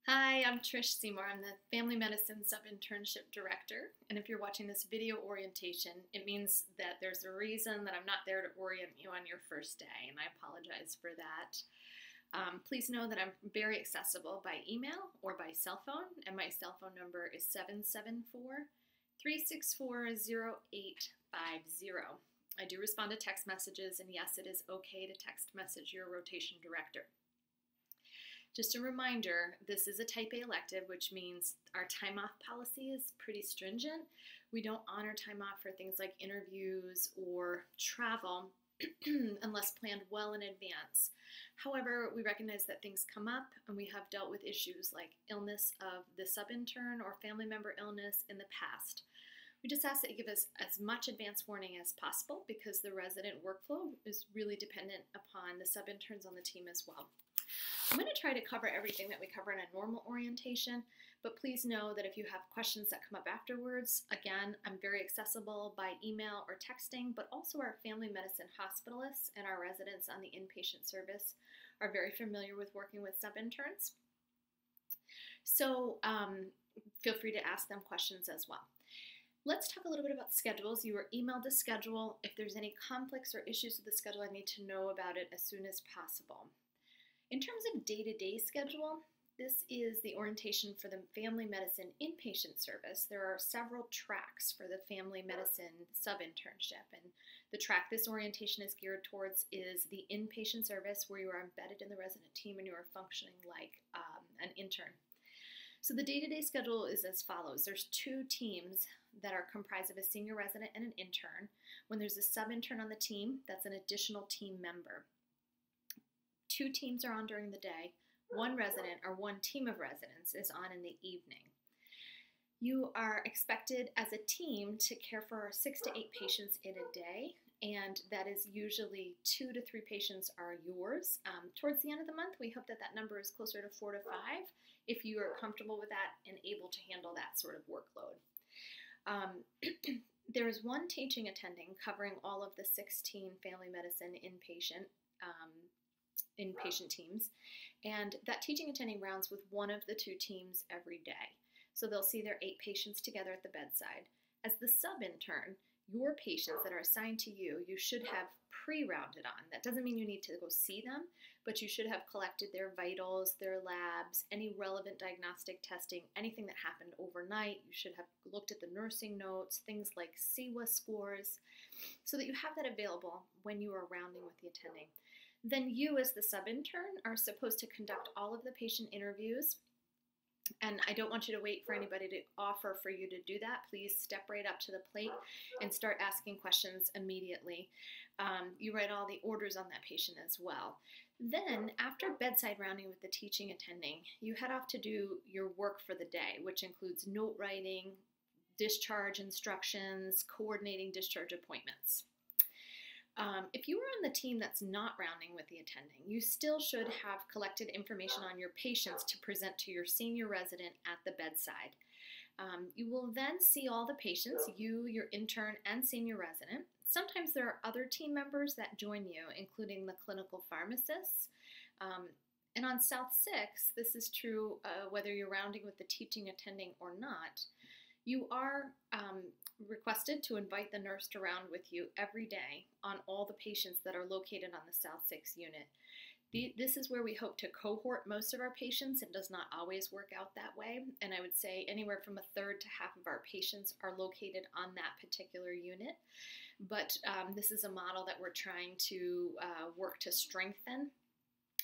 Hi, I'm Tisdell-Seymours. I'm the Family Medicine Sub-Internship Director. And if you're watching this video orientation, it means that there's a reason that I'm not there to orient you on your first day, and I apologize for that. Please know that I'm very accessible by email or by cell phone, and my cell phone number is 774-364-0850. I do respond to text messages, and yes, it is okay to text message your rotation director. Just a reminder, this is a type A elective, which means our time off policy is pretty stringent. We don't honor time off for things like interviews or travel unless planned well in advance. However, we recognize that things come up, and we have dealt with issues like illness of the sub-intern or family member illness in the past. We just ask that you give us as much advance warning as possible because the resident workflow is really dependent upon the sub-interns on the team as well. I'm going to try to cover everything that we cover in a normal orientation, but please know that if you have questions that come up afterwards, again, I'm very accessible by email or texting, but also our family medicine hospitalists and our residents on the inpatient service are very familiar with working with sub-interns. So feel free to ask them questions as well. Let's talk a little bit about schedules. You were emailed a schedule. If there's any conflicts or issues with the schedule, I need to know about it as soon as possible. In terms of day-to-day schedule, this is the orientation for the family medicine inpatient service. There are several tracks for the family medicine sub-internship, and the track this orientation is geared towards is the inpatient service where you are embedded in the resident team and you are functioning like an intern. So the day-to-day schedule is as follows. There's two teams that are comprised of a senior resident and an intern. When there's a sub-intern on the team, that's an additional team member. Two teams are on during the day, one resident or one team of residents is on in the evening. You are expected as a team to care for 6 to 8 patients in a day, and that is usually 2 to 3 patients are yours. Towards the end of the month, we hope that that number is closer to 4 to 5 if you are comfortable with that and able to handle that sort of workload. There is one teaching attending covering all of the 16 family medicine inpatient teams, and that teaching attending rounds with one of the 2 teams every day. So they'll see their 8 patients together at the bedside. As the sub-intern, your patients that are assigned to you, you should have pre-rounded on. That doesn't mean you need to go see them, but you should have collected their vitals, their labs, any relevant diagnostic testing, anything that happened overnight. You should have looked at the nursing notes, things like CWA scores, so that you have that available when you are rounding with the attending. Then you, as the sub-intern, are supposed to conduct all of the patient interviews. And I don't want you to wait for anybody to offer for you to do that. Please step right up to the plate and start asking questions immediately. You write all the orders on that patient as well. Then, after bedside rounding with the teaching attending, you head off to do your work for the day, which includes note writing, discharge instructions, coordinating discharge appointments. If you are on the team that's not rounding with the attending, you still should have collected information on your patients to present to your senior resident at the bedside. You will then see all the patients, you, your intern, and senior resident. Sometimes there are other team members that join you, including the clinical pharmacists. And on South 6, this is true whether you're rounding with the teaching attending or not. You are requested to invite the nurse to round with you every day on all the patients that are located on the South 6 unit. This is where we hope to cohort most of our patients. It does not always work out that way, and I would say anywhere from 1/3 to half of our patients are located on that particular unit. But this is a model that we're trying to work to strengthen,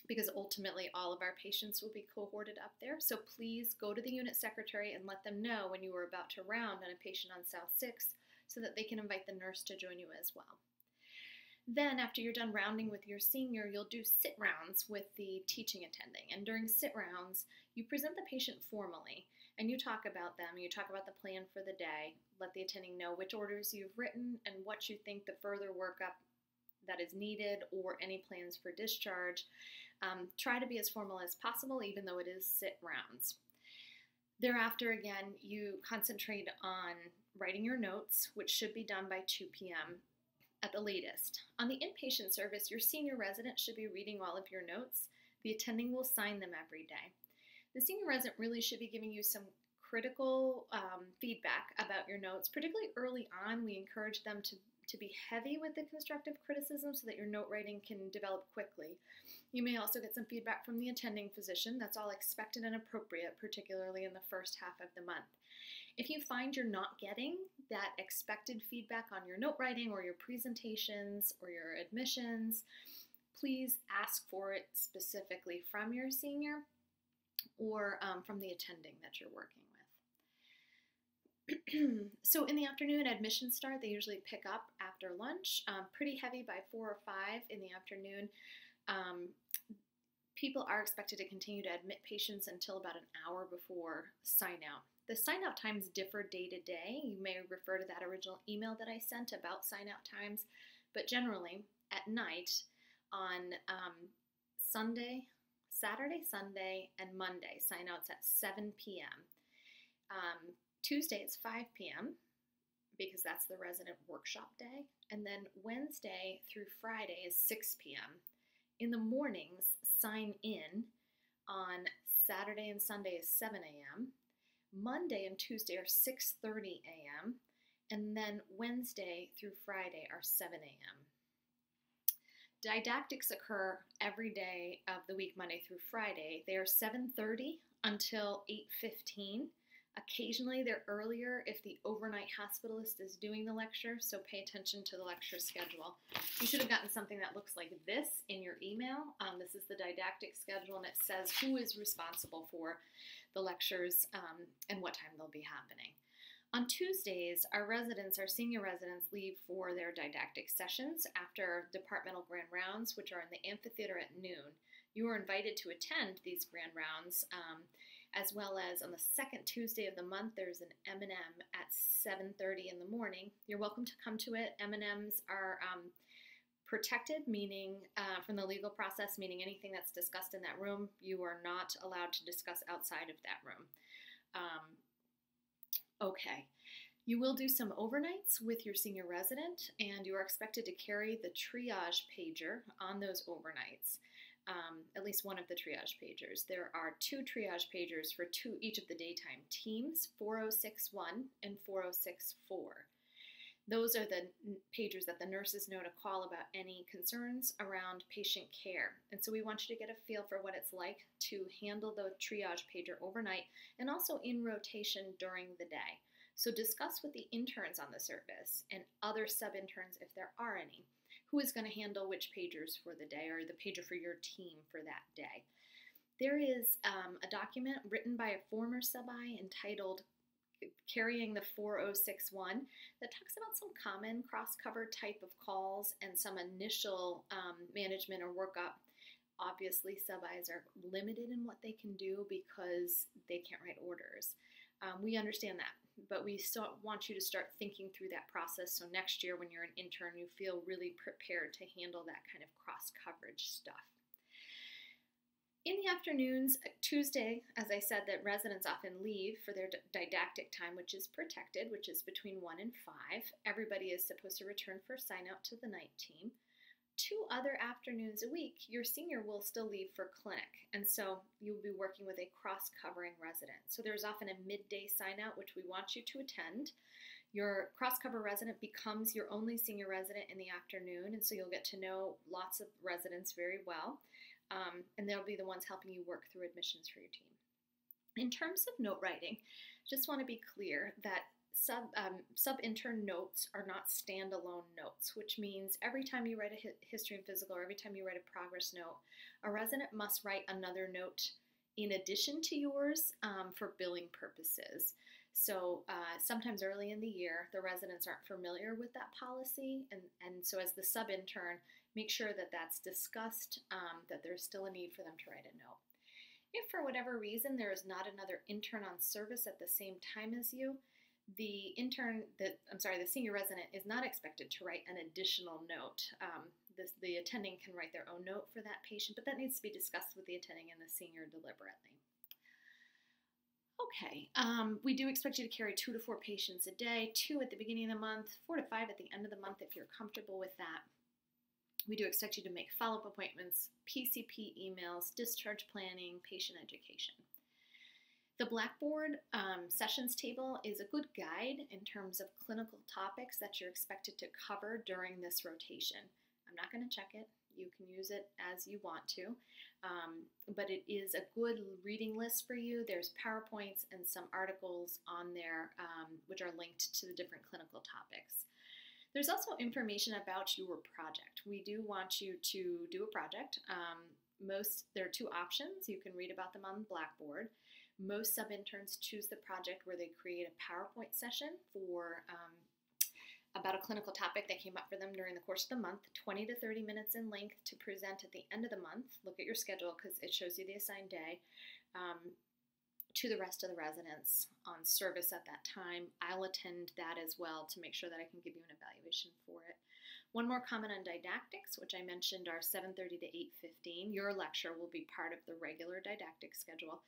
because ultimately all of our patients will be cohorted up there. So please go to the unit secretary and let them know when you are about to round on a patient on South 6 so that they can invite the nurse to join you as well. Then after you're done rounding with your senior, you'll do sit rounds with the teaching attending. And during sit rounds, you present the patient formally and you talk about them. You talk about the plan for the day, let the attending know which orders you've written and what you think the further workup that is needed or any plans for discharge. Try to be as formal as possible, even though it is sit rounds. Thereafter, again, you concentrate on writing your notes, which should be done by 2 p.m. at the latest. On the inpatient service, your senior resident should be reading all of your notes. The attending will sign them every day. The senior resident really should be giving you some critical feedback about your notes, particularly early on. We encourage them to be heavy with the constructive criticism so that your note writing can develop quickly. You may also get some feedback from the attending physician. That's all expected and appropriate, particularly in the first half of the month. If you find you're not getting that expected feedback on your note writing or your presentations or your admissions, please ask for it specifically from your senior or from the attending that you're working with. So in the afternoon, admissions start. They usually pick up after lunch, pretty heavy by 4 or 5 in the afternoon. People are expected to continue to admit patients until about an hour before sign out. The sign out times differ day to day. You may refer to that original email that I sent about sign out times, but generally at night on Saturday, Sunday, and Monday, sign outs at 7 p.m. Tuesday it's 5 p.m. because that's the resident workshop day, and then Wednesday through Friday is 6 p.m. In the mornings, sign in on Saturday and Sunday is 7 a.m. Monday and Tuesday are 6:30 a.m. and then Wednesday through Friday are 7 a.m. Didactics occur every day of the week, Monday through Friday. They are 7:30 until 8:15. Occasionally they're earlier if the overnight hospitalist is doing the lecture, so pay attention to the lecture schedule. You should have gotten something that looks like this in your email. This is the didactic schedule, and it says who is responsible for the lectures and what time they'll be happening. On Tuesdays, our senior residents leave for their didactic sessions after departmental grand rounds, which are in the amphitheater at noon. You are invited to attend these grand rounds, as well as on the second Tuesday of the month, there's an M&M at 7:30 in the morning. You're welcome to come to it. M&Ms are protected, meaning from the legal process, meaning anything that's discussed in that room, you are not allowed to discuss outside of that room. Okay. You will do some overnights with your senior resident, and you are expected to carry the triage pager on those overnights. At least one of the triage pagers. There are 2 triage pagers for each of the daytime teams, 4061 and 4064. Those are the pagers that the nurses know to call about any concerns around patient care. And so we want you to get a feel for what it's like to handle the triage pager overnight and also in rotation during the day. So discuss with the interns on the service and other sub-interns, if there are any, who is going to handle which pagers for the day or the pager for your team for that day. There is a document written by a former SubI entitled Carrying the 4061 that talks about some common cross-cover type of calls and some initial management or workup. Obviously, SubIs are limited in what they can do because they can't write orders. We understand that, but we still want you to start thinking through that process so next year when you're an intern, you feel really prepared to handle that kind of cross-coverage stuff. In the afternoons, Tuesday, as I said, that residents often leave for their didactic time, which is protected, which is between 1 and 5. Everybody is supposed to return for sign out to the night team. 2 other afternoons a week, your senior will still leave for clinic, and so you'll be working with a cross-covering resident. So there's often a midday sign out, which we want you to attend. Your cross-cover resident becomes your only senior resident in the afternoon, and so you'll get to know lots of residents very well. And they'll be the ones helping you work through admissions for your team. In terms of note writing, just want to be clear that sub-intern notes are not standalone notes, which means every time you write a history and physical or every time you write a progress note, a resident must write another note in addition to yours for billing purposes. So sometimes early in the year, the residents aren't familiar with that policy, and so as the sub-intern, make sure that that's discussed, that there's still a need for them to write a note. If for whatever reason there is not another intern on service at the same time as you, the senior resident is not expected to write an additional note. The attending can write their own note for that patient, but that needs to be discussed with the attending and the senior deliberately. Okay, we do expect you to carry 2 to 4 patients a day, 2 at the beginning of the month, 4 to 5 at the end of the month if you're comfortable with that. We do expect you to make follow-up appointments, PCP emails, discharge planning, patient education. The Blackboard sessions table is a good guide in terms of clinical topics that you're expected to cover during this rotation. I'm not going to check it. You can use it as you want to, but it is a good reading list for you. There's PowerPoints and some articles on there which are linked to the different clinical topics. There's also information about your project. We do want you to do a project. There are two options. You can read about them on Blackboard. Most sub-interns choose the project where they create a PowerPoint session for about a clinical topic that came up for them during the course of the month, 20 to 30 minutes in length to present at the end of the month. Look at your schedule because it shows you the assigned day to the rest of the residents on service at that time. I'll attend that as well to make sure that I can give you an evaluation for it. One more comment on didactics, which I mentioned are 7:30 to 8:15. Your lecture will be part of the regular didactic schedule.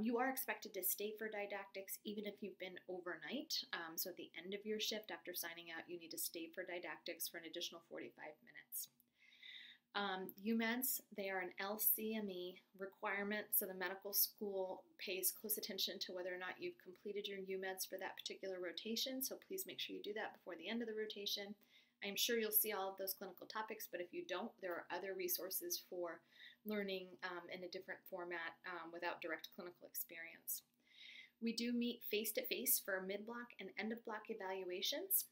You are expected to stay for didactics even if you've been overnight. So at the end of your shift after signing out, you need to stay for didactics for an additional 45 minutes. UMeds, they are an LCME requirement, so the medical school pays close attention to whether or not you've completed your UMeds for that particular rotation, so please make sure you do that before the end of the rotation. I'm sure you'll see all of those clinical topics, but if you don't, there are other resources for learning in a different format without direct clinical experience. We do meet face-to-face for mid-block and end-of-block evaluations,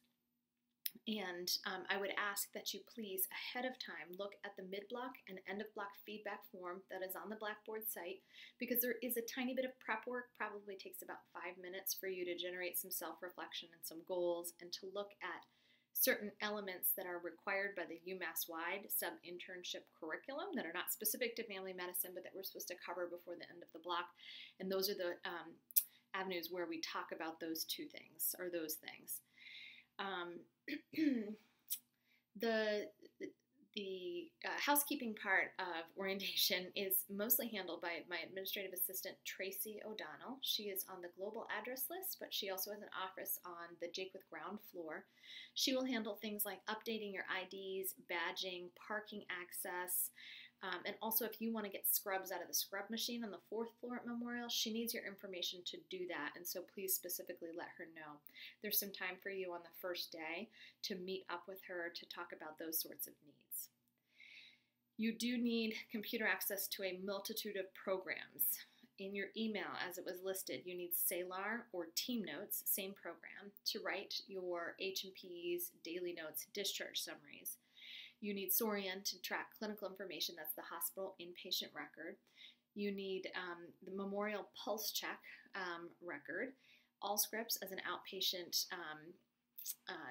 and I would ask that you please, ahead of time, look at the mid-block and end-of-block feedback form that is on the Blackboard site, because there is a tiny bit of prep work, probably takes about 5 minutes for you to generate some self-reflection and some goals, and to look at certain elements that are required by the UMass-wide sub-internship curriculum that are not specific to family medicine, but that we're supposed to cover before the end of the block. And those are the avenues where we talk about those two things, or those things. The housekeeping part of orientation is mostly handled by my administrative assistant, Tracy O'Donnell. She is on the global address list, but she also has an office on the Jaquith ground floor. She will handle things like updating your IDs, badging, parking access, and also if you want to get scrubs out of the scrub machine on the 4th floor at Memorial, she needs your information to do that, and so please specifically let her know. There's some time for you on the first day to meet up with her to talk about those sorts of needs. You do need computer access to a multitude of programs. In your email, as it was listed, you need SALAR or Team Notes, same program, to write your H&Ps, daily notes, discharge summaries. You need Sorian to track clinical information, that's the hospital inpatient record. You need the Memorial Pulse Check record. Allscripts as an outpatient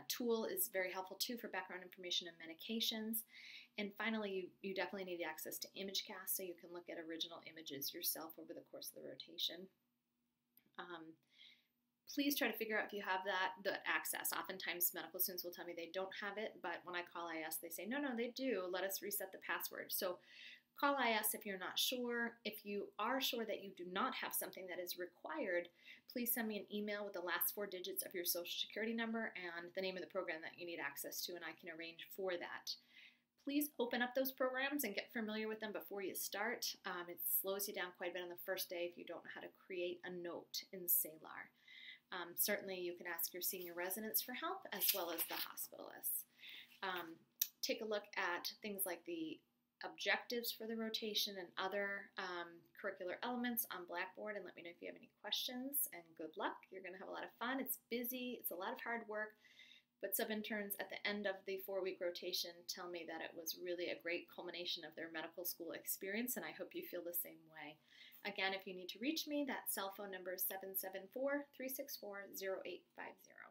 tool is very helpful too for background information and medications. And finally, you definitely need access to ImageCast so you can look at original images yourself over the course of the rotation. Please try to figure out if you have the access. Oftentimes medical students will tell me they don't have it, but when I call IS, they say, no, they do. Let us reset the password. So call IS if you're not sure. If you are sure that you do not have something that is required, please send me an email with the last 4 digits of your social security number and the name of the program that you need access to, and I can arrange for that. Please open up those programs and get familiar with them before you start. It slows you down quite a bit on the first day if you don't know how to create a note in SALAR. Certainly you can ask your senior residents for help as well as the hospitalists. Take a look at things like the objectives for the rotation and other curricular elements on Blackboard, and let me know if you have any questions, and good luck. You're going to have a lot of fun. It's busy. It's a lot of hard work. But sub-interns at the end of the 4-week rotation tell me that it was really a great culmination of their medical school experience, and I hope you feel the same way. Again, if you need to reach me, that cell phone number is 774-364-0850.